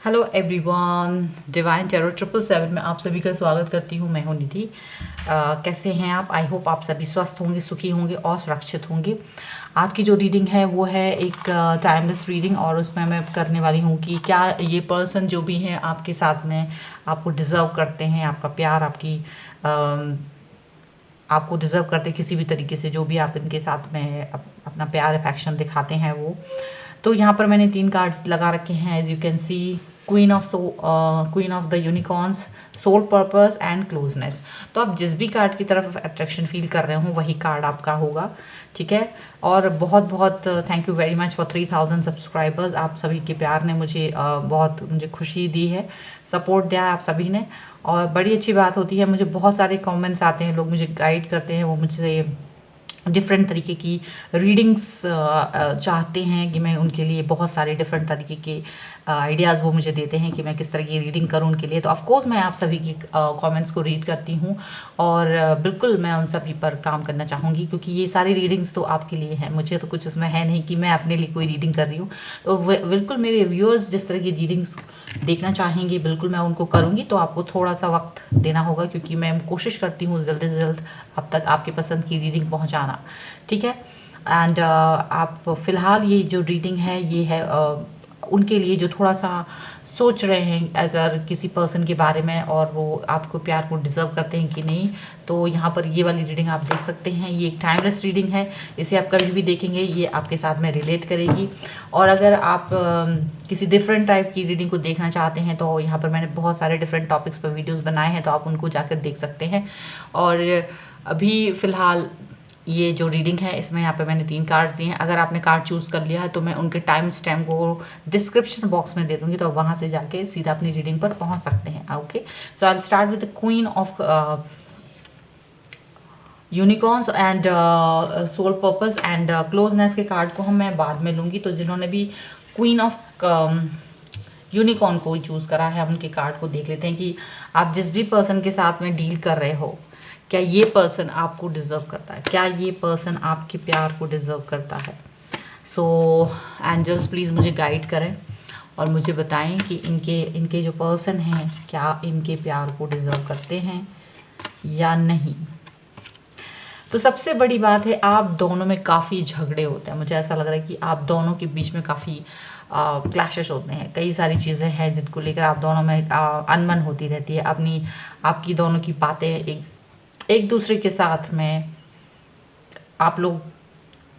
Hello everyone, divine tarot 777 में आप सभी का स्वागत करती हूँ। मैं हूँ निधि। कैसे हैं आप? आई होप आप सभी स्वस्थ होंगे, सुखी होंगे और सुरक्षित होंगे। आज की जो रीडिंग है वो है एक टाइमलेस रीडिंग, और उसमें मैं करने वाली हूँ कि क्या ये पर्सन जो भी हैं आपके साथ में आपको डिज़र्व करते हैं, आपका प्यार, आपको डिज़र्व करते हैं किसी भी तरीके से। जो भी आप इनके साथ में अपना प्यार अफेक्शन दिखाते हैं वो। तो यहाँ पर मैंने 3 कार्ड्स लगा रखे हैं, as you can see. Queen of the unicorns, soul purpose and closeness. तो आप जिस भी कार्ड की तरफ अट्रैक्शन फील कर रहे हो वही कार्ड आपका होगा, ठीक है। और बहुत बहुत thank you very much for 3000 subscribers. आप सभी के प्यार ने बहुत मुझे खुशी दी है, सपोर्ट दिया है आप सभी ने। और बड़ी अच्छी बात होती है, मुझे बहुत सारे कमेंट्स आते हैं, लोग मुझे गाइड करते हैं, वो मुझसे डिफरेंट तरीके की रीडिंग्स चाहते हैं कि मैं उनके लिए बहुत सारे डिफरेंट तरीके के आइडियाज़ वो मुझे देते हैं कि मैं किस तरह की रीडिंग करूं उनके लिए। तो ऑफ कोर्स मैं आप सभी की कमेंट्स को रीड करती हूं, और बिल्कुल मैं उन सभी पर काम करना चाहूँगी, क्योंकि ये सारी रीडिंग्स तो आपके लिए हैं। मुझे तो कुछ उसमें है नहीं कि मैं अपने लिए कोई रीडिंग कर रही हूँ। तो बिल्कुल मेरे व्यूअर्स जिस तरह की रीडिंग्स देखना चाहेंगे बिल्कुल मैं उनको करूँगी। तो आपको थोड़ा सा वक्त देना होगा, क्योंकि मैं कोशिश करती हूँ जल्द से जल्द अब तक आपके पसंद की रीडिंग पहुँचाना, ठीक है। एंड आप फ़िलहाल ये जो रीडिंग है ये है उनके लिए जो थोड़ा सा सोच रहे हैं अगर किसी पर्सन के बारे में, और वो आपको प्यार को डिज़र्व करते हैं कि नहीं। तो यहाँ पर ये वाली रीडिंग आप देख सकते हैं। ये एक टाइमलेस रीडिंग है, इसे आप कभी भी देखेंगे ये आपके साथ में रिलेट करेगी। और अगर आप किसी डिफरेंट टाइप की रीडिंग को देखना चाहते हैं तो यहाँ पर मैंने बहुत सारे डिफरेंट टॉपिक्स पर वीडियोज़ बनाए हैं, तो आप उनको जाकर देख सकते हैं। और अभी फ़िलहाल ये जो रीडिंग है इसमें यहाँ पे मैंने 3 कार्ड्स दिए हैं। अगर आपने कार्ड चूज़ कर लिया है तो मैं उनके टाइम स्टैम्प को डिस्क्रिप्शन बॉक्स में दे दूँगी, तो वहाँ से जाके सीधा अपनी रीडिंग पर पहुँच सकते हैं। Okay, so I will start with the queen of unicorns and soul purpose and closeness के कार्ड को मैं बाद में लूँगी। तो जिन्होंने भी क्वीन ऑफ यूनिकॉर्न को चूज़ करा है, हम उनके कार्ड को देख लेते हैं कि आप जिस भी पर्सन के साथ में डील कर रहे हो, क्या ये पर्सन आपको डिज़र्व करता है, क्या ये पर्सन आपके प्यार को डिज़र्व करता है। सो एंजल्स प्लीज़ मुझे गाइड करें और मुझे बताएं कि इनके जो पर्सन हैं क्या इनके प्यार को डिज़र्व करते हैं या नहीं। तो सबसे बड़ी बात है, आप दोनों में काफ़ी झगड़े होते हैं। मुझे ऐसा लग रहा है कि आप दोनों के बीच में काफ़ी क्लैशेस होते हैं। कई सारी चीज़ें हैं जिनको लेकर आप दोनों में अनबन होती रहती है। आपकी दोनों की बातें एक दूसरे के साथ में, आप लोग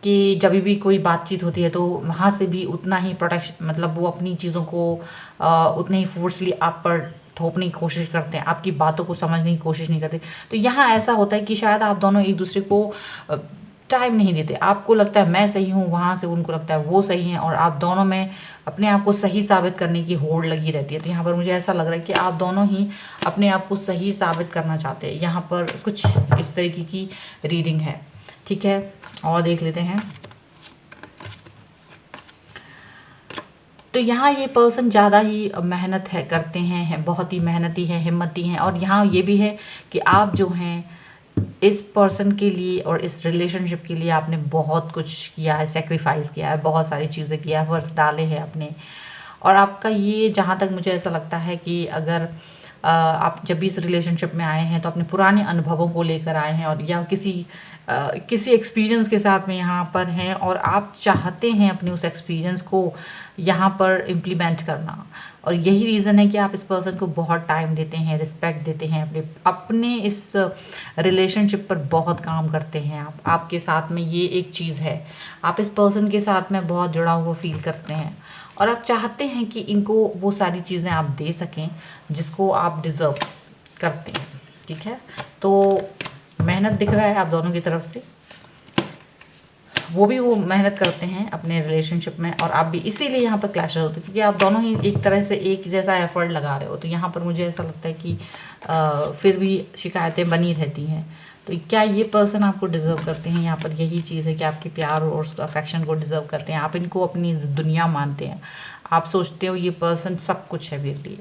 की जब भी कोई बातचीत होती है तो वहाँ से भी उतना ही प्रोटेक्शन, मतलब वो अपनी चीज़ों को उतने ही फोर्सली आप पर थोपने की कोशिश करते हैं, आपकी बातों को समझने की कोशिश नहीं करते। तो यहाँ ऐसा होता है कि शायद आप दोनों एक दूसरे को टाइम नहीं देते। आपको लगता है मैं सही हूँ, वहाँ से उनको लगता है वो सही है, और आप दोनों में अपने आप को सही साबित करने की होड़ लगी रहती है। तो यहाँ पर मुझे ऐसा लग रहा है कि आप दोनों ही अपने आप को सही साबित करना चाहते हैं। यहाँ पर कुछ इस तरीके की रीडिंग है, ठीक है। और देख लेते हैं। तो यहाँ ये पर्सन ज़्यादा ही मेहनत करते हैं, बहुत ही मेहनती हैं, हिम्मती हैं। और यहाँ ये भी है कि आप जो हैं इस पर्सन के लिए और इस रिलेशनशिप के लिए आपने बहुत कुछ किया है, सेक्रीफाइस किया है, बहुत सारी चीज़ें किया है, एफर्ट्स डाले हैं अपने। और आपका ये, जहाँ तक मुझे ऐसा लगता है कि अगर आप जब भी इस रिलेशनशिप में आए हैं तो अपने पुराने अनुभवों को लेकर आए हैं, और या किसी एक्सपीरियंस के साथ में यहाँ पर हैं, और आप चाहते हैं अपने उस एक्सपीरियंस को यहाँ पर इम्प्लीमेंट करना। और यही रीज़न है कि आप इस पर्सन को बहुत टाइम देते हैं, रिस्पेक्ट देते हैं, अपने इस रिलेशनशिप पर बहुत काम करते हैं। आपके साथ में ये एक चीज़ है, आप इस पर्सन के साथ में बहुत जुड़ा हुआ फील करते हैं, और आप चाहते हैं कि इनको वो सारी चीज़ें आप दे सकें जिसको आप डिज़र्व करते हैं, ठीक है। तो मेहनत दिख रहा है आप दोनों की तरफ से, वो मेहनत करते हैं अपने रिलेशनशिप में, और आप भी। इसीलिए यहाँ पर क्लैश होते हैं, क्योंकि आप दोनों ही एक तरह से एक जैसा एफर्ट लगा रहे हो। तो यहाँ पर मुझे ऐसा लगता है कि फिर भी शिकायतें बनी रहती हैं। तो क्या ये पर्सन आपको डिज़र्व करते हैं? यहाँ पर यही चीज़ है कि आपके प्यार और अफेक्शन को डिज़र्व करते हैं। आप इनको अपनी दुनिया मानते हैं, आप सोचते हो ये पर्सन सब कुछ है मेरे लिए,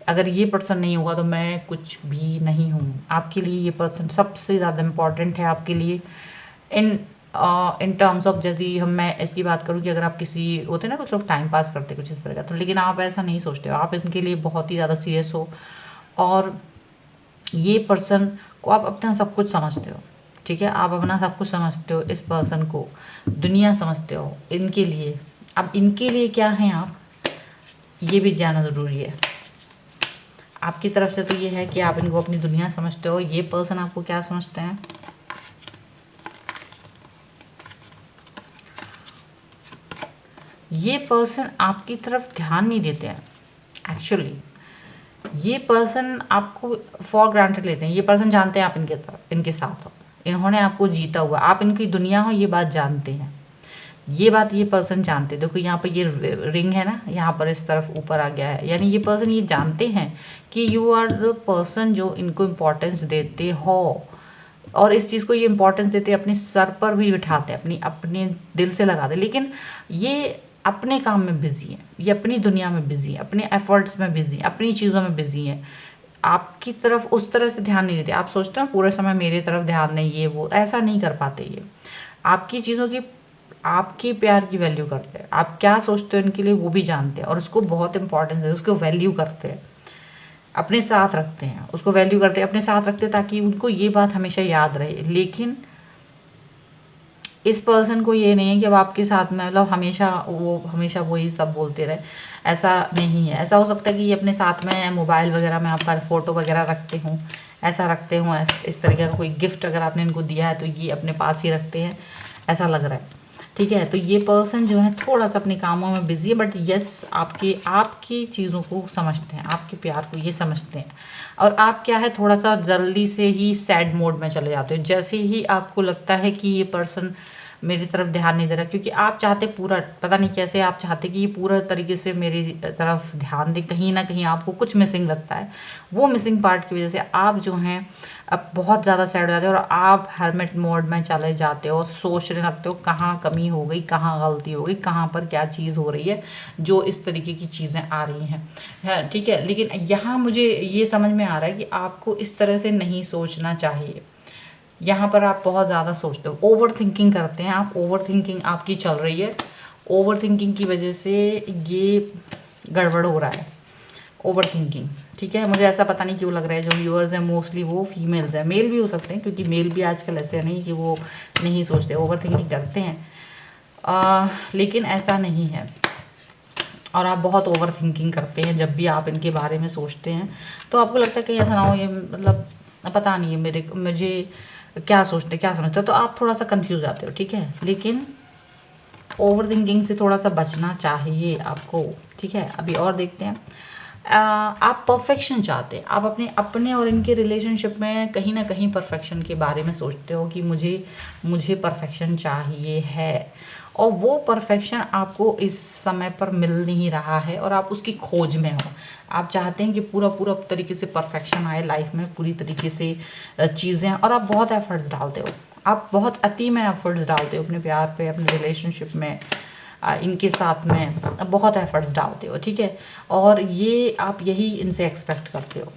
अगर ये पर्सन नहीं होगा तो मैं कुछ भी नहीं हूँ। आपके लिए ये पर्सन सबसे ज़्यादा इम्पॉर्टेंट है आपके लिए। इन इन टर्म्स ऑफ जैसे हम मैं इसकी बात करूँ कि अगर आप किसी होते हैं ना कुछ लोग टाइम पास करते कुछ इस तरह का, तो लेकिन आप ऐसा नहीं सोचते हो, आप इनके लिए बहुत ही ज़्यादा सीरियस हो और ये पर्सन को आप अपना सब कुछ समझते हो, ठीक है, आप अपना सब कुछ समझते हो, इस पर्सन को दुनिया समझते हो इनके लिए। अब इनके लिए क्या हैं आप, ये भी जानना ज़रूरी है। आपकी तरफ से तो ये है कि आप इनको अपनी दुनिया समझते हो, ये पर्सन आपको क्या समझते हैं, ये पर्सन आपकी तरफ ध्यान नहीं देते हैं एक्चुअली। ये पर्सन आपको फॉर ग्रांटेड लेते हैं। ये पर्सन जानते हैं आप इनके साथ हो, इन्होंने आपको जीता हुआ, आप इनकी दुनिया हो, ये बात जानते हैं, ये बात ये पर्सन जानते हैं। देखो यहाँ पर ये रिंग है ना, यहाँ पर इस तरफ ऊपर आ गया है, यानी ये पर्सन ये जानते हैं कि यू आर द पर्सन जो इनको इम्पोर्टेंस देते हो, और इस चीज़ को ये इम्पोर्टेंस देते अपने सर पर भी बिठाते हैं, अपने दिल से लगाते, लेकिन ये अपने काम में बिजी है, ये अपनी दुनिया में बिजी है, अपने एफर्ट्स में बिजी है, अपनी चीज़ों में बिजी है, आपकी तरफ उस तरह से ध्यान नहीं देते। आप सोचते हैं पूरे समय मेरे तरफ ध्यान नहीं, ये वो ऐसा नहीं कर पाते। ये आपकी चीज़ों की, आपके प्यार की वैल्यू करते हैं, आप क्या सोचते हो इनके लिए वो भी जानते हैं, और उसको बहुत इंपॉर्टेंस है, उसको वैल्यू करते हैं, अपने साथ रखते हैं, उसको वैल्यू करते हैं, अपने साथ रखते हैं, ताकि उनको ये बात हमेशा याद रहे। लेकिन इस पर्सन को ये नहीं है कि अब आपके साथ में मतलब हमेशा वही सब बोलते रहे, ऐसा नहीं है। ऐसा हो सकता है कि ये अपने साथ में मोबाइल वगैरह में आपका फ़ोटो वगैरह रखते हों, ऐसा रखते हों, इस तरीके का कोई गिफ्ट अगर आपने इनको दिया है तो ये अपने पास ही रखते हैं, ऐसा लग रहा है, ठीक है। तो ये पर्सन जो है थोड़ा सा अपने कामों में बिजी है, बट यस आपकी चीज़ों को समझते हैं, आपके प्यार को ये समझते हैं। और आप क्या है, थोड़ा सा जल्दी से ही सैड मोड में चले जाते हो जैसे ही आपको लगता है कि ये पर्सन मेरी तरफ ध्यान नहीं दे रहा, क्योंकि आप चाहते पूरा, पता नहीं कैसे आप चाहते कि ये पूरा तरीके से मेरी तरफ ध्यान दे। कहीं ना कहीं आपको कुछ मिसिंग लगता है, वो मिसिंग पार्ट की वजह से आप जो हैं अब बहुत ज़्यादा सैड हो जाते हो, और आप हर्मिट मोड में चले जाते हो, सोचने लगते हो कहाँ कमी हो गई, कहाँ गलती हो गई, कहाँ पर क्या चीज़ हो रही है जो इस तरीके की चीज़ें आ रही हैं, ठीक है। लेकिन यहाँ मुझे ये समझ में आ रहा है कि आपको इस तरह से नहीं सोचना चाहिए। यहाँ पर आप बहुत ज़्यादा सोचते हो, ओवर थिंकिंग करते हैं आप, ओवर थिंकिंग आपकी चल रही है, ओवर थिंकिंग की वजह से ये गड़बड़ हो रहा है, ओवर थिंकिंग, ठीक है। मुझे ऐसा पता नहीं क्यों लग रहा है, जो व्यूअर्स हैं मोस्टली वो फीमेल्स हैं, मेल भी हो सकते हैं, क्योंकि मेल भी आजकल ऐसे नहीं कि वो नहीं सोचते, ओवर थिंकिंग करते हैं, लेकिन ऐसा नहीं है। और आप बहुत ओवर थिंकिंग करते हैं, जब भी आप इनके बारे में सोचते हैं तो आपको लगता है कि ऐसा ना हो, ये मतलब पता नहीं है मुझे क्या सोचते क्या समझते हो, तो आप थोड़ा सा कंफ्यूज जाते हो, ठीक है। लेकिन ओवर थिंकिंग से थोड़ा सा बचना चाहिए आपको, ठीक है। अभी और देखते हैं, आप परफेक्शन चाहते हैं, आप अपने और इनके रिलेशनशिप में कहीं ना कहीं परफेक्शन के बारे में सोचते हो कि मुझे परफेक्शन चाहिए है, और वो परफेक्शन आपको इस समय पर मिल नहीं रहा है और आप उसकी खोज में हो। आप चाहते हैं कि पूरा तरीके से परफेक्शन आए लाइफ में, पूरी तरीके से चीज़ें, और आप बहुत एफर्ट्स डालते हो, आप बहुत अति में एफर्ट्स डालते हो अपने प्यार पे, अपने रिलेशनशिप में, इनके साथ में बहुत एफर्ट्स डालते हो, ठीक है। और ये आप यही इनसे एक्सपेक्ट करते हो,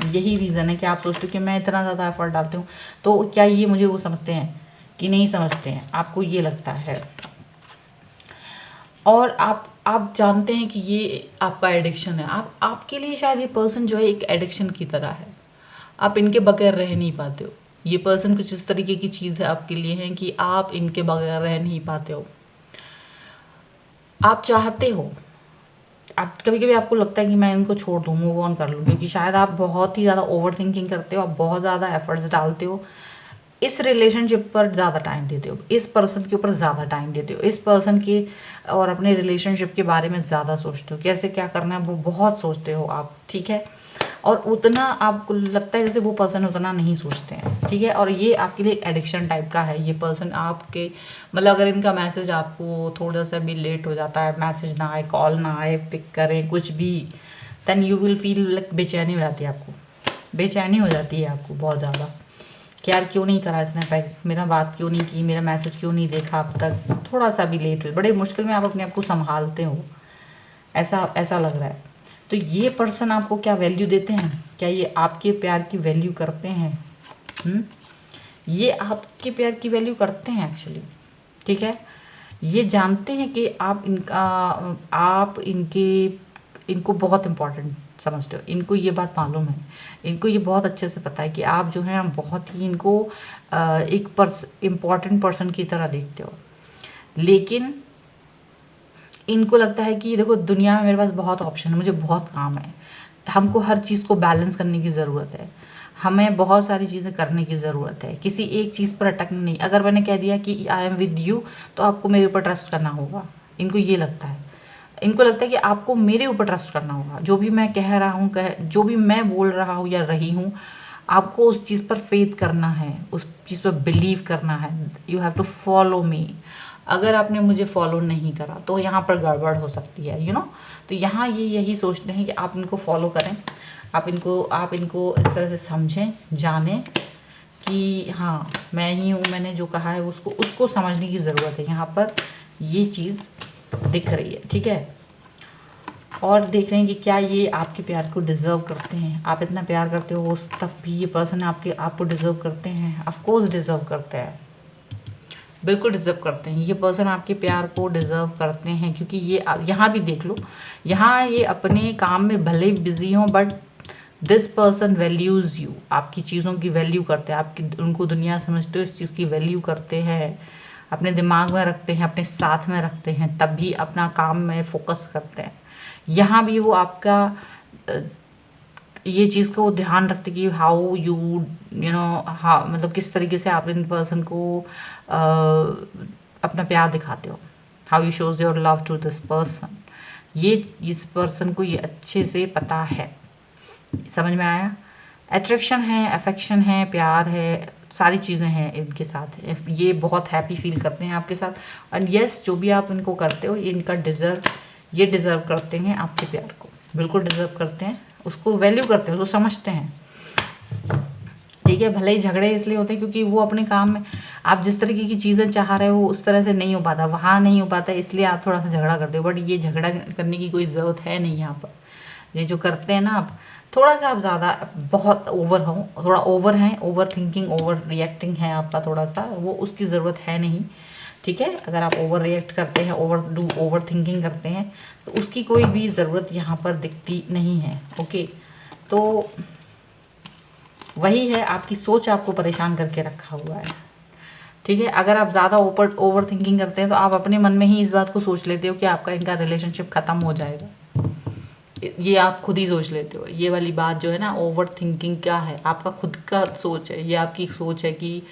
यही रीज़न है कि आप सोचते हो कि मैं इतना ज़्यादा एफर्ट डालती हूँ, तो क्या ये मुझे वो समझते हैं कि नहीं समझते हैं, आपको ये लगता है। और आप जानते हैं कि ये आपका एडिक्शन है, आपके लिए शायद ये पर्सन जो है एक एडिक्शन की तरह है, आप इनके बगैर रह नहीं पाते हो। ये पर्सन कुछ इस तरीके की चीज़ है आपके लिए है कि आप इनके बगैर रह नहीं पाते हो। आप चाहते हो, आप कभी कभी आपको लगता है कि मैं इनको छोड़ दूँ, मूव ऑन कर लूँ, क्योंकि शायद आप बहुत ही ज़्यादा ओवर थिंकिंग करते हो, आप बहुत ज़्यादा एफर्ट्स डालते हो, इस रिलेशनशिप पर ज़्यादा टाइम देते हो, इस पर्सन के ऊपर ज़्यादा टाइम देते हो, इस पर्सन के और अपने रिलेशनशिप के बारे में ज़्यादा सोचते हो, कैसे क्या करना है वो बहुत सोचते हो आप, ठीक है। और उतना आपको लगता है जैसे वो पर्सन उतना नहीं सोचते हैं, ठीक है। और ये आपके लिए एडिक्शन टाइप का है, ये पर्सन आपके मतलब अगर इनका मैसेज आपको थोड़ा सा भी लेट हो जाता है, मैसेज ना आए, कॉल ना आए, पिक करें कुछ भी, then you will feel like बेचैनी हो जाती है आपको, बेचैनी हो जाती है आपको बहुत ज़्यादा कि यार क्यों नहीं करा इसने पैक, मेरा बात क्यों नहीं की, मेरा मैसेज क्यों नहीं देखा अब तक, थोड़ा सा भी लेट हुई, बड़े मुश्किल में आप अपने आप को संभालते हो, ऐसा लग रहा है। तो ये पर्सन आपको क्या वैल्यू देते हैं, क्या ये आपके प्यार की वैल्यू करते हैं? ये आपके प्यार की वैल्यू करते हैं एक्चुअली, ठीक है। ये जानते हैं कि आप इनको बहुत इम्पोर्टेंट समझते हो, इनको ये बात मालूम है, इनको ये बहुत अच्छे से पता है कि आप जो है बहुत ही इनको एक इम्पॉर्टेंट पर्सन की तरह देखते हो। लेकिन इनको लगता है कि देखो दुनिया में मेरे पास बहुत ऑप्शन है, मुझे बहुत काम है, हमको हर चीज़ को बैलेंस करने की ज़रूरत है, हमें बहुत सारी चीज़ें करने की ज़रूरत है, किसी एक चीज़ पर अटकना नहीं। अगर मैंने कह दिया कि आई एम विद यू तो आपको मेरे ऊपर ट्रस्ट करना होगा, इनको ये लगता है। इनको लगता है कि आपको मेरे ऊपर ट्रस्ट करना होगा, जो भी मैं कह रहा हूँ जो भी मैं बोल रहा हूँ या रही हूँ, आपको उस चीज़ पर फेथ करना है, उस चीज़ पर बिलीव करना है। You have to follow me. अगर आपने मुझे फॉलो नहीं करा तो यहाँ पर गड़बड़ हो सकती है, यू नो। तो यहाँ ये यही सोचते हैं कि आप इनको फॉलो करें, आप इनको इस तरह से समझें, जानें कि हाँ मैं ही हूँ, मैंने जो कहा है उसको समझने की ज़रूरत है। यहाँ पर ये चीज़ दिख रही है, ठीक है। और देख रहे हैं कि क्या ये आपके प्यार को डिज़र्व करते हैं। आप इतना प्यार करते हो तब भी ये पर्सन आपको डिज़र्व करते हैं। ऑफ कोर्स डिज़र्व करते हैं, बिल्कुल डिज़र्व करते हैं। ये पर्सन आपके प्यार को डिज़र्व करते हैं, क्योंकि ये यहाँ भी देख लो, यहाँ ये अपने काम में भले ही बिजी हों but this person values you. आपकी चीज़ों की वैल्यू करते हैं, उनको दुनिया समझते हो, इस चीज़ की वैल्यू करते हैं, अपने दिमाग में रखते हैं, अपने साथ में रखते हैं, तब भी अपना काम में फोकस करते हैं। यहाँ भी वो आपका ये चीज़ को ध्यान रखते कि हाउ यू नो हाँ, मतलब किस तरीके से आप इन पर्सन को अपना प्यार दिखाते हो, how you shows your love to this person. ये इस पर्सन को ये अच्छे से पता है। समझ में आया? अट्रैक्शन है, अफेक्शन है, प्यार है, सारी चीज़ें हैं इनके साथ। ये बहुत हैप्पी फील करते हैं आपके साथ। और यस, जो भी आप इनको करते हो ये इनका ये डिज़र्व करते हैं आपके प्यार को, बिल्कुल डिज़र्व करते हैं, उसको वैल्यू करते हैं, उसको समझते हैं, ठीक है। भले ही झगड़े इसलिए होते हैं क्योंकि वो अपने काम में, आप जिस तरीके की चीज़ें चाह रहे हो उस तरह से नहीं हो पाता, वहाँ नहीं हो पाता, इसलिए आप थोड़ा सा झगड़ा करते हो। बट ये झगड़ा करने की कोई ज़रूरत है नहीं यहाँ पर। ये जो करते हैं ना, आप थोड़ा सा, आप ज़्यादा बहुत ओवर हो, थोड़ा ओवर हैं, ओवर थिंकिंग, ओवर रिएक्टिंग है आपका थोड़ा सा, वो उसकी ज़रूरत है नहीं, ठीक है। अगर आप ओवर रिएक्ट करते हैं, ओवर थिंकिंग करते हैं तो उसकी कोई भी ज़रूरत यहाँ पर दिखती नहीं है, ओके। तो वही है, आपकी सोच आपको परेशान करके रखा हुआ है, ठीक है। अगर आप ज़्यादा ओवर थिंकिंग करते हैं तो आप अपने मन में ही इस बात को सोच लेते हो कि आपका इनका रिलेशनशिप ख़त्म हो जाएगा। ये आप खुद ही सोच लेते हो। ये वाली बात जो है ना, ओवर थिंकिंग क्या है, आपका खुद का सोच है, ये आपकी सोच है कि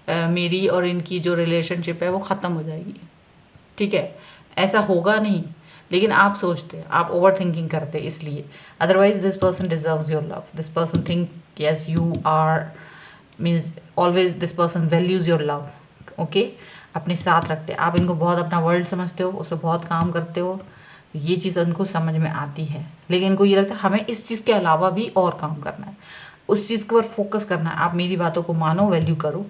मेरी और इनकी जो रिलेशनशिप है वो ख़त्म हो जाएगी, ठीक है। ऐसा होगा नहीं, लेकिन आप सोचते हैं, आप ओवर थिंकिंग करते हैं इसलिए। Otherwise this person deserves your love, this person think yes you are, means always this person values your love, okay. अपने साथ रखते हैं, आप इनको बहुत अपना वर्ल्ड समझते हो, उससे बहुत काम करते हो, ये चीज़ उनको समझ में आती है। लेकिन इनको ये लगता है हमें इस चीज़ के अलावा भी और काम करना है, उस चीज़ के ऊपर फोकस करना है। आप मेरी बातों को मानो, वैल्यू करो,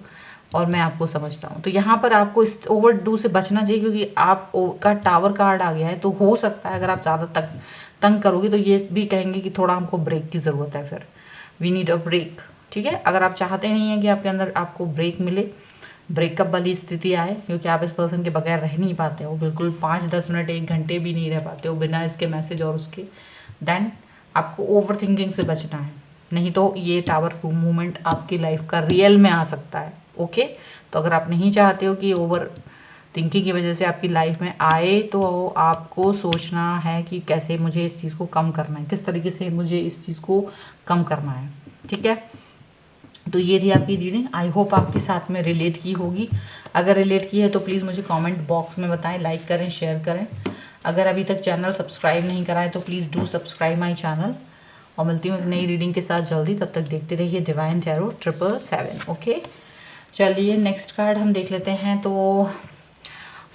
और मैं आपको समझता हूँ। तो यहाँ पर आपको इस ओवरडू से बचना चाहिए, क्योंकि आप का टावर कार्ड आ गया है। तो हो सकता है अगर आप ज़्यादा तंग करोगे तो ये भी कहेंगे कि थोड़ा हमको ब्रेक की ज़रूरत है, फिर वी नीड अ ब्रेक, ठीक है। अगर आप चाहते नहीं हैं कि आपके अंदर आपको ब्रेक मिले, ब्रेकअप वाली स्थिति आए, क्योंकि आप इस पर्सन के बगैर रह नहीं पाते हो, बिल्कुल 5-10 मिनट 1 घंटे भी नहीं रह पाते हो बिना इसके मैसेज और उसके, देन आपको ओवर थिंकिंग से बचना है। नहीं तो ये टावर मूवमेंट आपकी लाइफ का रियल में आ सकता है, ओके। तो अगर आप नहीं चाहते हो कि ओवर थिंकिंग की वजह से आपकी लाइफ में आए, तो आपको सोचना है कि कैसे मुझे इस चीज़ को कम करना है, किस तरीके से मुझे इस चीज़ को कम करना है, ठीक है। तो ये थी आपकी रीडिंग। आई होप आपके साथ में रिलेट की होगी। अगर रिलेट की है तो प्लीज़ मुझे कमेंट बॉक्स में बताएं, लाइक करें, शेयर करें। अगर अभी तक चैनल सब्सक्राइब नहीं करा है तो please do subscribe my channel. और मिलती हूँ एक नई रीडिंग के साथ जल्दी। तब तक देखते रहिए डिवाइन टैरो 777, ओके। चलिए नेक्स्ट कार्ड हम देख लेते हैं। तो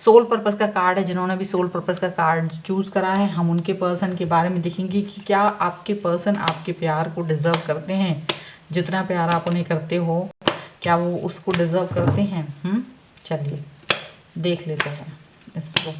सोल पर्पस का कार्ड है, जिन्होंने भी सोल पर्पस का कार्ड चूज़ करा है, हम उनके पर्सन के बारे में देखेंगे कि क्या आपके पर्सन आपके प्यार को डिज़र्व करते हैं। जितना प्यार आप उन्हें करते हो, क्या वो उसको डिज़र्व करते हैं। चलिए देख लेते हैं इसको।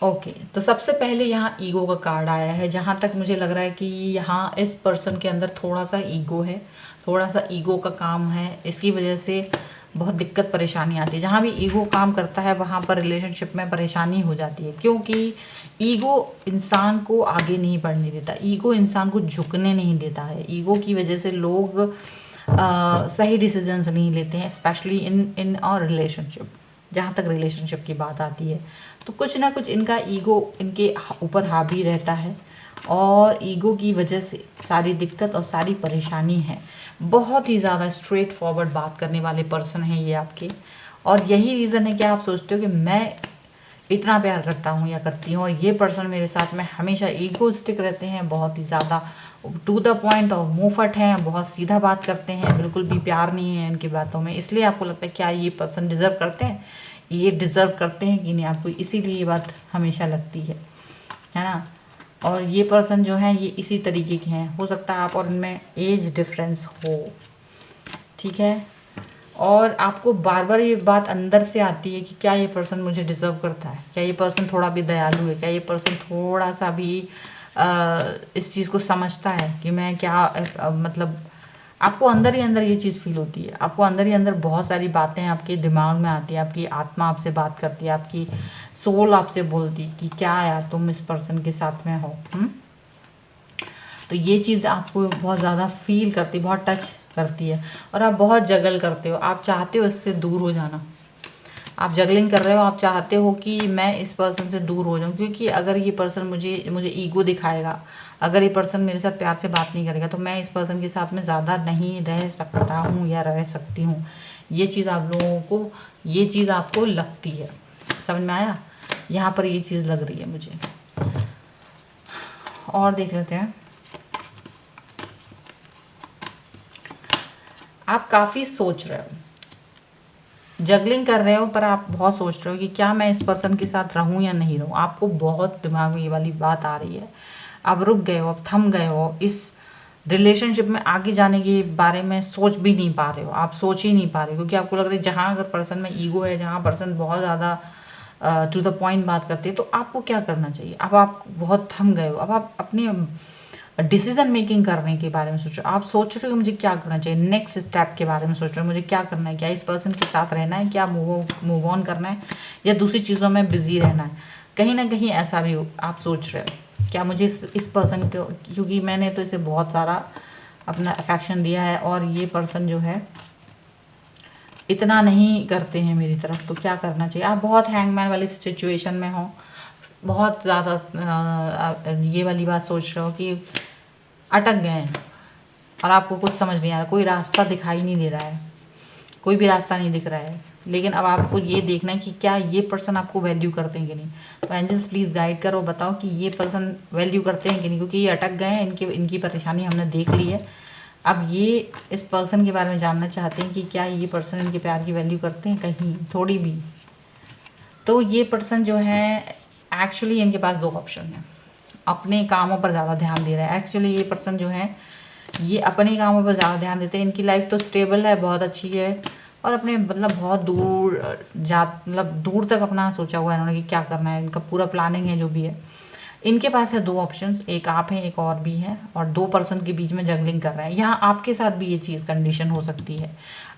ओके, तो सबसे पहले यहाँ ईगो का कार्ड आया है। जहाँ तक मुझे लग रहा है कि यहाँ इस पर्सन के अंदर थोड़ा सा ईगो है, थोड़ा सा ईगो का काम है। इसकी वजह से बहुत दिक्कत परेशानी आती है। जहाँ भी ईगो काम करता है वहाँ पर रिलेशनशिप में परेशानी हो जाती है, क्योंकि ईगो इंसान को आगे नहीं बढ़ने देता, ईगो इंसान को झुकने नहीं देता है। ईगो की वजह से लोग सही डिसीजंस नहीं लेते हैं, स्पेशली इन और रिलेशनशिप। जहाँ तक रिलेशनशिप की बात आती है तो कुछ ना कुछ इनका ईगो इनके ऊपर हावी रहता है, और ईगो की वजह से सारी दिक्कत और सारी परेशानी है। बहुत ही ज़्यादा स्ट्रेट फॉरवर्ड बात करने वाले पर्सन हैं ये आपके, और यही रीज़न है कि आप सोचते हो कि मैं इतना प्यार करता हूँ या करती हूँ, और ये पर्सन मेरे साथ में हमेशा ईगोइस्टिक रहते हैं, बहुत ही ज़्यादा टू द पॉइंट और मुँहफट हैं, बहुत सीधा बात करते हैं, बिल्कुल भी प्यार नहीं है इनकी बातों में। इसलिए आपको लगता है क्या ये पर्सन डिज़र्व करते हैं, ये डिज़र्व करते हैं कि नहीं, आपको इसीलिए ये बात हमेशा लगती है ना। और ये पर्सन जो है ये इसी तरीके के हैं। हो सकता है आप और इनमें एज डिफरेंस हो, ठीक है। और आपको बार बार ये बात अंदर से आती है कि क्या ये पर्सन मुझे डिज़र्व करता है, क्या ये पर्सन थोड़ा भी दयालु है, क्या ये पर्सन थोड़ा सा भी इस चीज़ को समझता है कि मैं क्या मतलब आपको अंदर ही अंदर ये चीज़ फील होती है। आपको अंदर ही अंदर बहुत सारी बातें आपके दिमाग में आती है, आपकी आत्मा आपसे बात करती है, आपकी सोल आपसे बोलती है कि क्या यार तुम इस पर्सन के साथ में हो। तो ये चीज़ आपको बहुत ज़्यादा फील करती, बहुत टच करती है, और आप बहुत जगल करते हो। आप चाहते हो इससे दूर हो जाना, आप जगलिंग कर रहे हो, आप चाहते हो कि मैं इस पर्सन से दूर हो जाऊं, क्योंकि अगर ये पर्सन मुझे ईगो दिखाएगा, अगर ये पर्सन मेरे साथ प्यार से बात नहीं करेगा, तो मैं इस पर्सन के साथ में ज़्यादा नहीं रह सकता हूँ या रह सकती हूँ। ये चीज़ आप लोगों को, ये चीज़ आपको लगती है। समझ में आया? यहाँ पर ये चीज़ लग रही है मुझे। और देख लेते हैं। आप काफ़ी सोच रहे हो, जगलिंग कर रहे हो, पर आप बहुत सोच रहे हो कि क्या मैं इस पर्सन के साथ रहूं या नहीं रहूं। आपको बहुत दिमाग में ये वाली बात आ रही है। आप रुक गए हो, आप थम गए हो, इस रिलेशनशिप में आगे जाने के बारे में सोच भी नहीं पा रहे हो, आप सोच ही नहीं पा रहे हो, क्योंकि आपको लग रहा है जहाँ अगर पर्सन में ईगो है, जहाँ पर्सन बहुत ज़्यादा टू द पॉइंट बात करते हैं, तो आपको क्या करना चाहिए। अब आप बहुत थम गए हो, अब आप अपने डिसीजन मेकिंग करने के बारे में सोच रहे हो। आप सोच रहे हो मुझे क्या करना चाहिए, नेक्स्ट स्टेप के बारे में सोच रहे हो, मुझे क्या करना है, क्या इस पर्सन के साथ रहना है, क्या मूव ऑन करना है, या दूसरी चीज़ों में बिजी रहना है। कहीं ना कहीं ऐसा भी आप सोच रहे हो, क्या मुझे इस पर्सन को, क्योंकि मैंने तो इसे बहुत सारा अपना अफेक्शन दिया है, और ये पर्सन जो है इतना नहीं करते हैं मेरी तरफ, तो क्या करना चाहिए। आप बहुत हैंगमैन वाली सिचुएशन में हो, बहुत ज़्यादा ये वाली बात सोच रहे हो कि अटक गए हैं, और आपको कुछ समझ नहीं आ रहा, कोई रास्ता दिखाई नहीं दे रहा है, कोई भी रास्ता नहीं दिख रहा है। लेकिन अब आपको ये देखना है कि क्या ये पर्सन आपको वैल्यू करते हैं कि नहीं। तो एंजल्स प्लीज़ गाइड करो, बताओ कि ये पर्सन वैल्यू करते हैं कि नहीं, क्योंकि ये अटक गए हैं, इनकी परेशानी हमने देख ली है। अब ये इस पर्सन के बारे में जानना चाहते हैं कि क्या ये पर्सन इनके प्यार की वैल्यू करते हैं कहीं थोड़ी भी। तो ये पर्सन जो है एक्चुअली इनके पास दो ऑप्शन है। अपने कामों पर ज़्यादा ध्यान दे रहा है। एक्चुअली ये पर्सन जो है ये अपने कामों पर ज़्यादा ध्यान देते हैं। इनकी लाइफ तो स्टेबल है, बहुत अच्छी है, और अपने मतलब बहुत दूर मतलब दूर तक अपना सोचा हुआ है इन्होंने कि क्या करना है, इनका पूरा प्लानिंग है जो भी है। इनके पास है दो ऑप्शंस, एक आप हैं, एक और भी है, और दो पर्सन के बीच में जगलिंग कर रहे हैं। यहाँ आपके साथ भी ये चीज़ कंडीशन हो सकती है,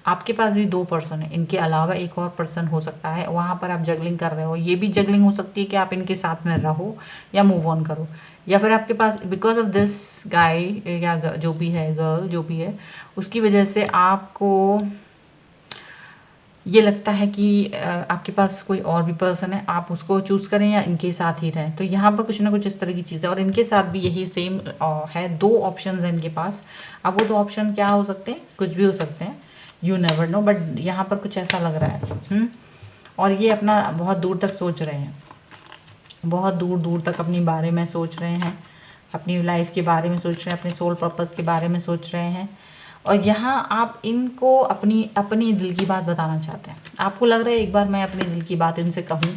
आपके पास भी दो पर्सन है, इनके अलावा एक और पर्सन हो सकता है, वहाँ पर आप जगलिंग कर रहे हो। ये भी जगलिंग हो सकती है कि आप इनके साथ में रहो या मूव ऑन करो, या फिर आपके पास बिकॉज ऑफ दिस गाय या जो भी है, गर्ल जो भी है, उसकी वजह से आपको ये लगता है कि आपके पास कोई और भी पर्सन है, आप उसको चूज़ करें या इनके साथ ही रहें। तो यहाँ पर कुछ ना कुछ इस तरह की चीज़ है, और इनके साथ भी यही सेम है। दो ऑप्शंस हैं इनके पास। अब वो दो ऑप्शन क्या हो सकते हैं, कुछ भी हो सकते हैं, यू नेवर नो, बट यहाँ पर कुछ ऐसा लग रहा है। और ये अपना बहुत दूर तक सोच रहे हैं, बहुत दूर दूर तक अपनी बारे में सोच रहे हैं, अपनी लाइफ के बारे में सोच रहे हैं, अपने सोल पर्पस के बारे में सोच रहे हैं। और यहाँ आप इनको अपनी दिल की बात बताना चाहते हैं। आपको लग रहा है एक बार मैं अपने दिल की बात इनसे कहूँ,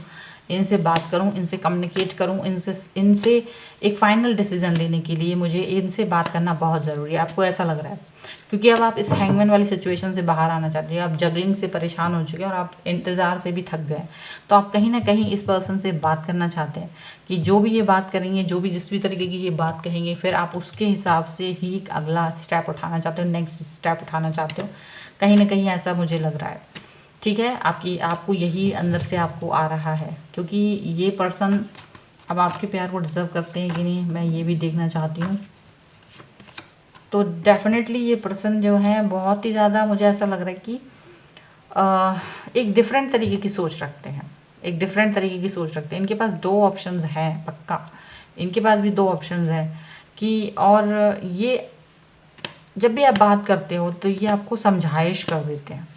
इनसे बात करूं, इनसे कम्युनिकेट करूं, इनसे एक फ़ाइनल डिसीजन लेने के लिए मुझे इनसे बात करना बहुत ज़रूरी है। आपको ऐसा लग रहा है, क्योंकि अब आप इस हैंगमैन वाली सिचुएशन से बाहर आना चाहते हैं, आप जगलिंग से परेशान हो चुके हैं और आप इंतज़ार से भी थक गए। तो आप कहीं ना कहीं इस पर्सन से बात करना चाहते हैं कि जो भी ये बात करेंगे, जो भी जिस भी तरीके की ये बात कहेंगे, फिर आप उसके हिसाब से ही अगला स्टेप उठाना चाहते हो, नेक्स्ट स्टेप उठाना चाहते हो। कहीं ना कहीं ऐसा मुझे लग रहा है, ठीक है। आपको यही अंदर से आपको आ रहा है, क्योंकि ये पर्सन अब आपके प्यार को डिज़र्व करते हैं कि नहीं, मैं ये भी देखना चाहती हूँ। तो डेफिनेटली ये पर्सन जो है बहुत ही ज़्यादा, मुझे ऐसा लग रहा है कि एक डिफरेंट तरीके की सोच रखते हैं, एक डिफरेंट तरीके की सोच रखते हैं। इनके पास 2 ऑप्शंस हैं, पक्का इनके पास भी 2 ऑप्शंस हैं कि, और ये जब भी आप बात करते हो तो ये आपको समझाइश कर देते हैं,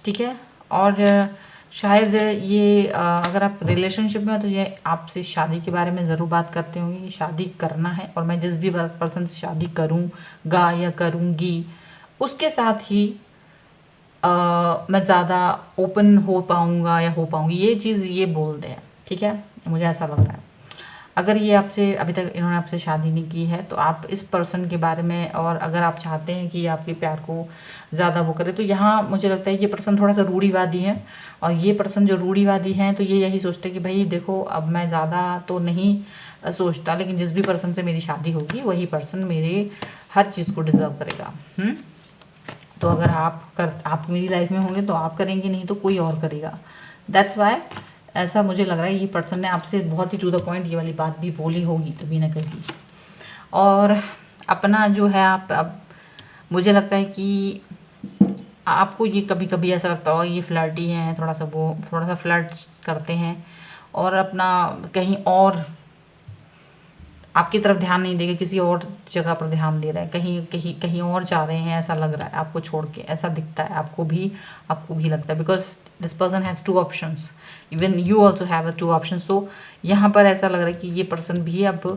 ठीक है। और शायद ये अगर आप रिलेशनशिप में हो तो ये आपसे शादी के बारे में ज़रूर बात करते होंगे कि शादी करना है, और मैं जिस भी पर्सन से शादी करूँगा या करूँगी उसके साथ ही मैं ज़्यादा ओपन हो पाऊँगा या हो पाऊँगी, ये चीज़ ये बोलते हैं, ठीक है। मुझे ऐसा लग रहा है, अगर ये आपसे अभी तक इन्होंने आपसे शादी नहीं की है तो आप इस पर्सन के बारे में, और अगर आप चाहते हैं कि आपके प्यार को ज़्यादा वो करे, तो यहाँ मुझे लगता है ये पर्सन थोड़ा सा रूढ़िवादी है। और ये पर्सन जो रूढ़िवादी हैं तो ये यही सोचते हैं कि भाई देखो, अब मैं ज़्यादा तो नहीं सोचता, लेकिन जिस भी पर्सन से मेरी शादी होगी वही पर्सन मेरे हर चीज़ को डिज़र्व करेगा। तो अगर आप मेरी लाइफ में होंगे तो आप करेंगे, नहीं तो कोई और करेगा। दैट्स वाई ऐसा मुझे लग रहा है ये पर्सन ने आपसे बहुत ही टू द पॉइंट ये वाली बात भी बोली होगी कभी ना कभी। और अपना जो है आप, अब मुझे लगता है कि आपको ये कभी कभी ऐसा लगता होगा ये फ्लर्टी हैं, थोड़ा सा फ्लर्ट करते हैं और अपना कहीं और आपकी तरफ ध्यान नहीं देगा, किसी और जगह पर ध्यान दे रहा है, कहीं और जा रहे हैं, ऐसा लग रहा है आपको छोड़ के, ऐसा दिखता है आपको भी लगता है। Because this person has 2 options, even you also have 2 options. तो यहाँ पर ऐसा लग रहा है कि ये पर्सन भी अब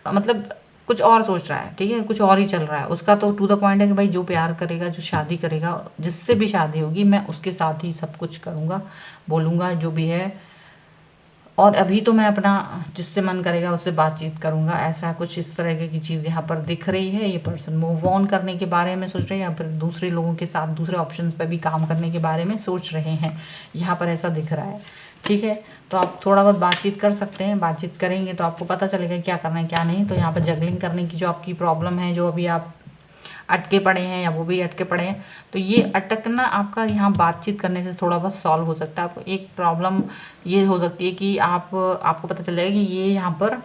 मतलब कुछ और सोच रहा है, ठीक है, कुछ और ही चल रहा है उसका। तो टू द पॉइंट है कि भाई जो प्यार करेगा, जो शादी करेगा, जिससे भी शादी होगी, मैं उसके साथ ही सब कुछ करूँगा, बोलूँगा जो भी है, और अभी तो मैं अपना जिससे मन करेगा उससे बातचीत करूँगा। ऐसा कुछ इस तरह की चीज़ यहाँ पर दिख रही है। ये पर्सन मूव ऑन करने के बारे में सोच रहे हैं, या फिर दूसरे लोगों के साथ दूसरे ऑप्शंस पर भी काम करने के बारे में सोच रहे हैं, यहाँ पर ऐसा दिख रहा है, ठीक है। तो आप थोड़ा बहुत बातचीत कर सकते हैं, बातचीत करेंगे तो आपको पता चलेगा क्या करना है क्या नहीं। तो यहाँ पर जगलिंग करने की जो आपकी प्रॉब्लम है, जो अभी आप अटके पड़े हैं या वो भी अटके पड़े हैं, तो ये अटकना आपका यहाँ बातचीत करने से थोड़ा बहुत सॉल्व हो सकता है। आपको एक प्रॉब्लम ये हो सकती है कि आपको पता चल जाएगा कि ये यहाँ पर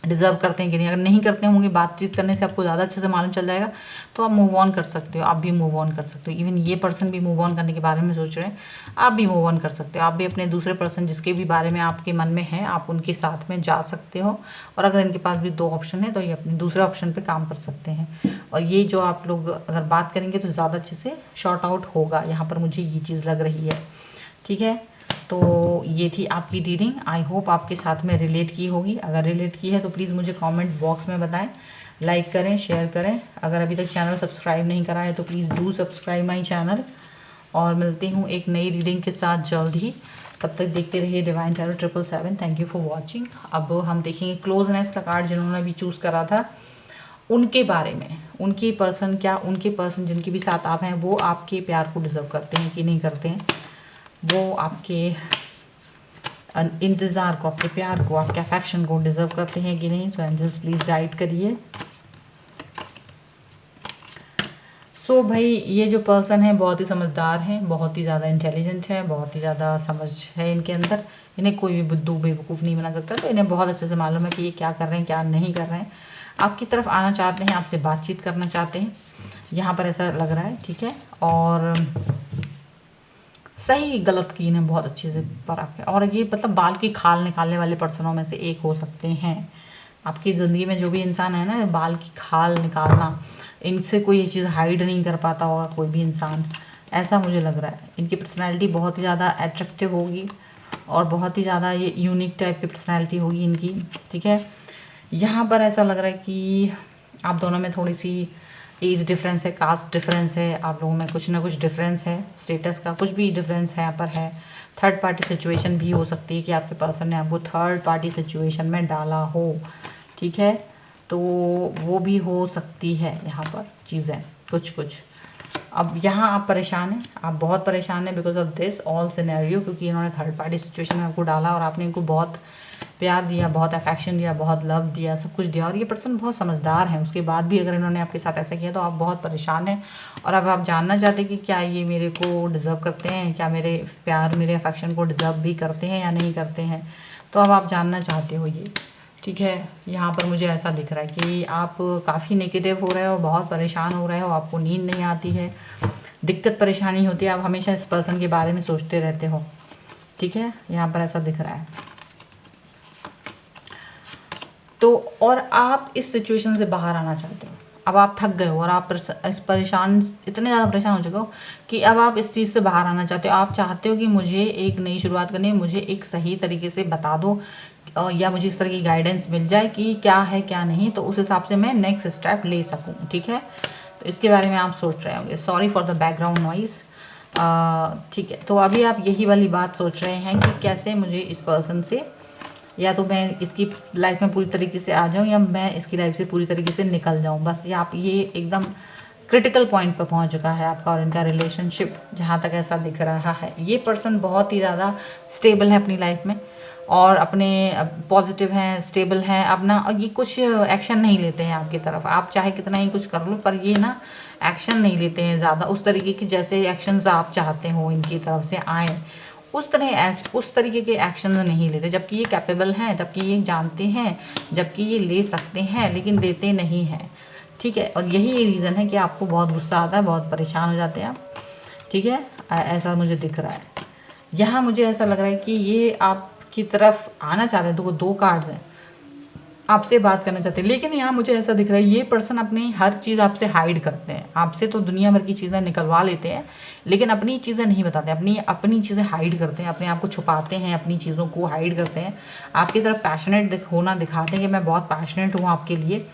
डिज़र्व करते हैं कि नहीं। अगर नहीं करते होंगे, बातचीत करने से आपको ज़्यादा अच्छे से मालूम चल जाएगा, तो आप मूव ऑन कर सकते हो, आप भी मूव ऑन कर सकते हो। इवन ये पर्सन भी मूव ऑन करने के बारे में सोच रहे हैं, आप भी मूव ऑन कर सकते हो। आप भी अपने दूसरे पर्सन जिसके भी बारे में आपके मन में है, आप उनके साथ में जा सकते हो। और अगर इनके पास भी 2 ऑप्शन है तो ये अपने दूसरे ऑप्शन पर काम कर सकते हैं। और ये जो आप लोग अगर बात करेंगे तो ज़्यादा अच्छे से शॉर्ट आउट होगा, यहाँ पर मुझे ये चीज़ लग रही है, ठीक है। तो ये थी आपकी रीडिंग, आई होप आपके साथ में रिलेट की होगी। अगर रिलेट की है तो प्लीज़ मुझे कमेंट बॉक्स में बताएं, लाइक करें, शेयर करें। अगर अभी तक चैनल सब्सक्राइब नहीं करा है तो please do subscribe my channel. और मिलती हूँ एक नई रीडिंग के साथ जल्द ही, तब तक देखते रहिए divine tarot 777। Thank you for watching. अब हम देखेंगे क्लोजनेस का कार्ड जिन्होंने भी चूज़ करा था उनके बारे में, उनके पर्सन जिनके भी साथ आप हैं वो आपके प्यार को डिज़र्व करते हैं कि नहीं करते हैं, वो आपके इंतज़ार को, आपके प्यार को, आपके अफेक्शन को डिज़र्व करते हैं कि नहीं। तो एंजल्स प्लीज़ गाइड करिए। सो भाई ये जो पर्सन है बहुत ही समझदार हैं, बहुत ही ज़्यादा इंटेलिजेंट है, बहुत ही ज़्यादा समझ है इनके अंदर। इन्हें कोई भी बुद्धू बेवकूफ़ नहीं बना सकता। तो इन्हें बहुत अच्छे से मालूम है कि ये क्या कर रहे हैं, क्या नहीं कर रहे हैं। आपकी तरफ आना चाहते हैं, आपसे बातचीत करना चाहते हैं, यहाँ पर ऐसा लग रहा है, ठीक है। और सही गलत की इन्हें बहुत अच्छे से परख है। और ये मतलब बाल की खाल निकालने वाले पर्सनों में से एक हो सकते हैं। आपकी ज़िंदगी में जो भी इंसान है ना, बाल की खाल निकालना, इनसे कोई ये चीज़ हाइड नहीं कर पाता होगा कोई भी इंसान, ऐसा मुझे लग रहा है। इनकी पर्सनैलिटी बहुत ही ज़्यादा अट्रैक्टिव होगी और बहुत ही ज़्यादा ये यूनिक टाइप की पर्सनैलिटी होगी इनकी, ठीक है। यहाँ पर ऐसा लग रहा है कि आप दोनों में थोड़ी सी एज डिफरेंस है, कास्ट डिफरेंस है, आप लोगों में कुछ ना कुछ डिफरेंस है, स्टेटस का कुछ भी डिफरेंस है यहाँ पर है। थर्ड पार्टी सिचुएशन भी हो सकती है कि आपके पर्सन ने आपको थर्ड पार्टी सिचुएशन में डाला हो, ठीक है, तो वो भी हो सकती है यहाँ पर चीज़ें कुछ। अब यहाँ आप परेशान हैं, आप बहुत परेशान हैं because of this all scenario, क्योंकि इन्होंने थर्ड पार्टी सिचुएशन में आपको डाला और आपने इनको बहुत प्यार दिया, बहुत अफेक्शन दिया, बहुत लव दिया, सब कुछ दिया, और ये पर्सन बहुत समझदार हैं। उसके बाद भी अगर इन्होंने आपके साथ ऐसा किया तो आप बहुत परेशान हैं, और अब आप जानना चाहते हैं कि क्या ये मेरे को डिज़र्व करते हैं, क्या मेरे प्यार, मेरे अफेक्शन को डिज़र्व भी करते हैं या नहीं करते हैं। तो अब आप जानना चाहते हो ये, ठीक है। यहाँ पर मुझे ऐसा दिख रहा है कि आप काफ़ी नेगेटिव हो रहे हो, बहुत परेशान हो रहे हो, आपको नींद नहीं आती है, दिक्कत परेशानी होती है, आप हमेशा इस पर्सन के बारे में सोचते रहते हो, ठीक है, यहाँ पर ऐसा दिख रहा है। तो और आप इस सिचुएशन से बाहर आना चाहते हो, अब आप थक गए हो और आप परेशान, इतने ज़्यादा परेशान हो चुके हो कि अब आप इस चीज़ से बाहर आना चाहते हो। आप चाहते हो कि मुझे एक नई शुरुआत करनी है, मुझे एक सही तरीके से बता दो, या मुझे इस तरह की गाइडेंस मिल जाए कि क्या है क्या नहीं, तो उस हिसाब से मैं नेक्स्ट स्टेप ले सकूँ, ठीक है। तो इसके बारे में आप सोच रहे होंगे। Sorry for the background noise, ठीक है। तो अभी आप यही वाली बात सोच रहे हैं कि कैसे मुझे इस पर्सन से, या तो मैं इसकी लाइफ में पूरी तरीके से आ जाऊं या मैं इसकी लाइफ से पूरी तरीके से निकल जाऊं, बस ये आप ये एकदम क्रिटिकल पॉइंट पर पहुंच चुका है आपका और इनका रिलेशनशिप, जहां तक ऐसा दिख रहा है। ये पर्सन बहुत ही ज़्यादा स्टेबल है अपनी लाइफ में और अपने पॉजिटिव हैं, स्टेबल हैं अपना, और ये कुछ एक्शन नहीं लेते हैं आपकी तरफ, आप चाहे कितना ही कुछ कर लो पर ये ना एक्शन नहीं लेते हैं ज़्यादा उस तरीके की जैसे एक्शंस आप चाहते हो इनकी तरफ से आए, उस तरीके के एक्शन नहीं लेते, जबकि ये कैपेबल हैं, जबकि ये जानते हैं, जबकि ये ले सकते हैं, लेकिन देते नहीं हैं, ठीक है। और यही रीज़न है कि आपको बहुत गुस्सा आता है, बहुत परेशान हो जाते हैं आप, ठीक है। ऐसा मुझे दिख रहा है। यहाँ मुझे ऐसा लग रहा है कि ये आपकी तरफ आना चाहते हैं, तो दो कार्ड्स हैं, आपसे बात करना चाहते हैं, लेकिन यहाँ मुझे ऐसा दिख रहा है ये पर्सन अपनी हर चीज़ आपसे हाइड करते हैं। आपसे तो दुनिया भर की चीज़ें निकलवा लेते हैं, लेकिन अपनी चीज़ें नहीं बताते, अपनी चीज़ें हाइड करते हैं, अपने आप को छुपाते हैं, अपनी चीज़ों को हाइड करते हैं। आपकी तरफ पैशनेट होना दिखाते हैं कि मैं बहुत पैशनेट हूँ आपके लिए,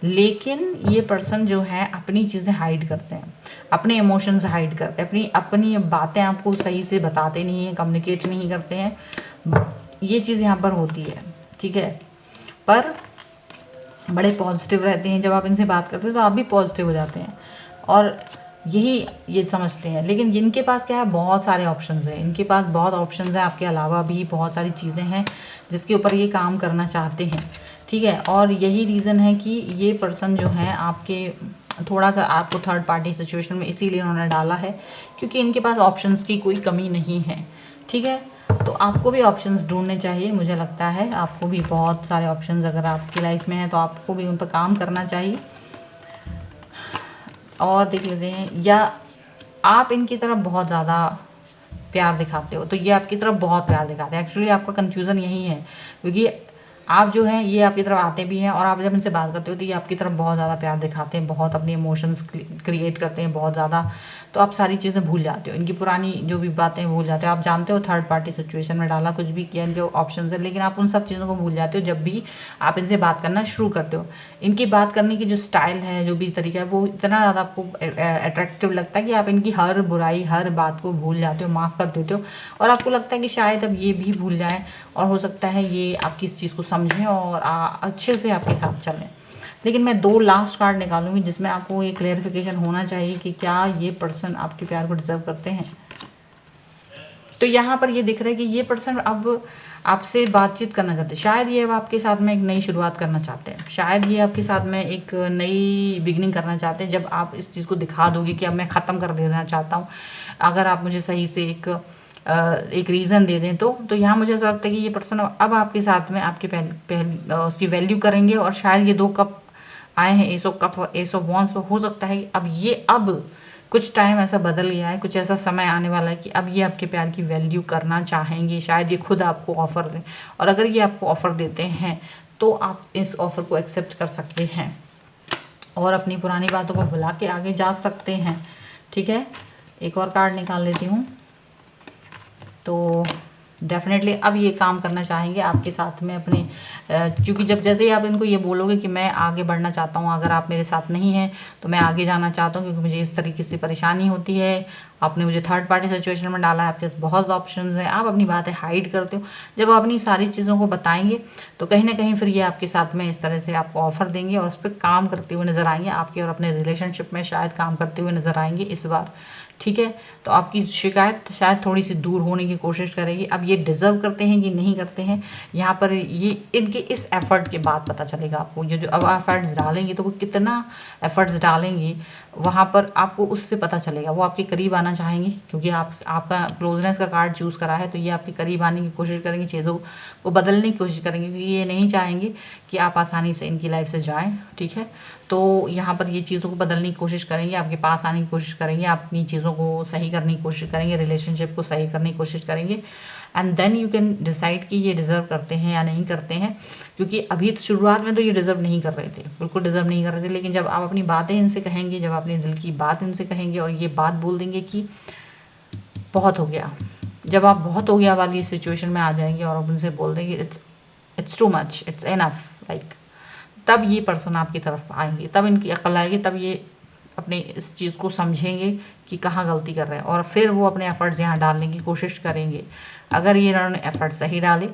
लेकिन ये पर्सन जो है अपनी चीज़ें हाइड करते हैं, अपने इमोशंस हाइड करते हैं, अपनी बातें आपको सही से बताते नहीं हैं, कम्युनिकेट नहीं करते हैं। ये चीज़ यहाँ पर होती है, ठीक है। पर बड़े पॉजिटिव रहते हैं, जब आप इनसे बात करते हैं तो आप भी पॉजिटिव हो जाते हैं और यही ये समझते हैं। लेकिन इनके पास क्या है, बहुत सारे ऑप्शंस हैं, इनके पास बहुत ऑप्शंस हैं, आपके अलावा भी बहुत सारी चीज़ें हैं जिसके ऊपर ये काम करना चाहते हैं, ठीक है। और यही रीज़न है कि ये पर्सन जो है आपके थोड़ा सा आपको थर्ड पार्टी सिचुएशन में इसीलिए उन्होंने डाला है क्योंकि इनके पास ऑप्शंस की कोई कमी नहीं है, ठीक है। तो आपको भी ऑप्शंस ढूंढने चाहिए, मुझे लगता है आपको भी बहुत सारे ऑप्शंस अगर आपकी लाइफ में हैं तो आपको भी उन पर काम करना चाहिए। और देख लेते हैं, या आप इनकी तरफ बहुत ज़्यादा प्यार दिखाते हो तो ये आपकी तरफ बहुत प्यार दिखाते हैं। एक्चुअली आपका कन्फ्यूज़न यही है क्योंकि आप जो हैं ये आपकी तरफ आते भी हैं और आप जब इनसे बात करते हो तो ये आपकी तरफ बहुत ज़्यादा प्यार दिखाते हैं, बहुत अपने इमोशंस क्रिएट करते हैं बहुत ज़्यादा, तो आप सारी चीज़ें भूल जाते हो, इनकी पुरानी जो भी बातें भूल जाते हो। आप जानते हो थर्ड पार्टी सिचुएशन में डाला, कुछ भी किया, इनके ऑप्शन है, लेकिन आप उन सब चीज़ों को भूल जाते हो जब भी आप इनसे बात करना शुरू करते हो। इनकी बात करने की जो स्टाइल है, जो भी तरीका है, वो इतना ज़्यादा आपको अट्रैक्टिव लगता है कि आप इनकी हर बुराई, हर बात को भूल जाते हो, माफ़ कर देते हो और आपको लगता है कि शायद अब ये भी भूल जाए और हो सकता है ये आपकी इस चीज़ को समझें और अच्छे से आपके साथ चलें। लेकिन मैं 2 लास्ट कार्ड निकालूंगी जिसमें आपको ये क्लेरिफिकेशन होना चाहिए कि क्या ये पर्सन आपके प्यार को डिजर्व करते हैं। तो यहाँ पर ये दिख रहा है कि ये पर्सन अब आपसे बातचीत करना चाहते हैं, शायद ये अब आपके साथ में एक नई शुरुआत करना चाहते हैं, शायद ये आपके साथ में एक नई बिगनिंग करना चाहते हैं। जब आप इस चीज़ को दिखा दोगे कि अब मैं ख़त्म कर देना चाहता हूँ, अगर आप मुझे सही से एक रीज़न दे दें तो यहाँ मुझे ऐसा लगता है कि ये पर्सन अब आपके साथ में आपके उसकी वैल्यू करेंगे और शायद ये 2 कप आए हैं, एस ऑफ कप और एस ऑफ वॉन्ड्स, तो हो सकता है अब कुछ टाइम ऐसा बदल गया है, कुछ ऐसा समय आने वाला है कि अब ये आपके प्यार की वैल्यू करना चाहेंगे, शायद ये खुद आपको ऑफ़र दें और अगर ये आपको ऑफ़र देते हैं तो आप इस ऑफ़र को एक्सेप्ट कर सकते हैं और अपनी पुरानी बातों को भुला के आगे जा सकते हैं, ठीक है। एक और कार्ड निकाल लेती हूँ। तो डेफिनेटली अब ये काम करना चाहेंगे आपके साथ में अपने, क्योंकि जब जैसे ही आप इनको ये बोलोगे कि मैं आगे बढ़ना चाहता हूँ, अगर आप मेरे साथ नहीं हैं तो मैं आगे जाना चाहता हूँ क्योंकि मुझे इस तरीके से परेशानी होती है, आपने मुझे थर्ड पार्टी सिचुएशन में डाला है, आपके पास बहुत ऑप्शंस हैं, आप अपनी बातें हाइड करते हो। जब आप अपनी सारी चीज़ों को बताएंगे तो कहीं ना कहीं फिर ये आपके साथ में इस तरह से आपको ऑफर देंगे और उस पर काम करते हुए नजर आएंगे, आपके और अपने रिलेशनशिप में शायद काम करते हुए नजर आएंगे इस बार। ठीक है, तो आपकी शिकायत शायद थोड़ी सी दूर होने की कोशिश करेगी। अब ये डिज़र्व करते हैं कि नहीं करते हैं, यहाँ पर ये इनके इस एफ़र्ट के बाद पता चलेगा आपको। ये जो अब एफ़र्ट्स डालेंगे तो वो कितना एफ़र्ट्स डालेंगे वहाँ पर आपको उससे पता चलेगा। वो आपके करीब आना चाहेंगे क्योंकि आपका क्लोजनेस का कार्ड चूज़ करा है, तो ये आपके करीब आने की कोशिश करेंगे, चीज़ों को बदलने की कोशिश करेंगे क्योंकि ये नहीं चाहेंगे कि आप आसानी से इनकी लाइफ से जाएँ। ठीक है, तो यहाँ पर ये चीज़ों को बदलने की कोशिश करेंगे, आपके पास आने की कोशिश करेंगे, अपनी चीज़ों को सही करने की कोशिश करेंगे, रिलेशनशिप को सही करने की कोशिश करेंगे। And then you can decide कि ये डिज़र्व करते हैं या नहीं करते हैं, क्योंकि अभी तो शुरुआत में तो ये डिज़र्व नहीं कर रहे थे, बिल्कुल डिज़र्व नहीं कर रहे थे। लेकिन जब आप अपनी बातें इनसे कहेंगे, जब अपने दिल की बात इनसे कहेंगे और ये बात बोल देंगे कि बहुत हो गया, जब आप बहुत हो गया वाली सिचुएशन में आ जाएंगे और आप उनसे बोल देंगे it's too much, it's enough, like, तब ये पर्सन आपकी तरफ आएंगे, तब इनकी अकल आएगी, तब ये अपने इस चीज़ को समझेंगे कि कहाँ गलती कर रहे हैं और फिर वो अपने एफ़र्ट्स यहाँ डालने की कोशिश करेंगे। अगर ये इन्होंने एफ़र्ट सही डाले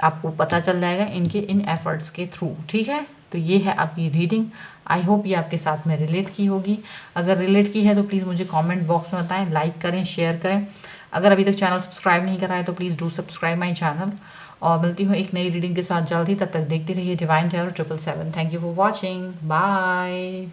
आपको पता चल जाएगा इनके इन एफ़र्ट्स के थ्रू। ठीक है, तो ये है आपकी रीडिंग। आई होप ये आपके साथ में रिलेट की होगी। अगर रिलेट की है तो प्लीज़ मुझे कमेंट बॉक्स में बताएं, लाइक करें, शेयर करें। अगर अभी तक चैनल सब्सक्राइब नहीं करा है तो please do subscribe my channel. और मिलती हूँ एक नई रीडिंग के साथ जल्द ही, तब तक देखते रहिए divine tarot 777। Thank you for watching, bye.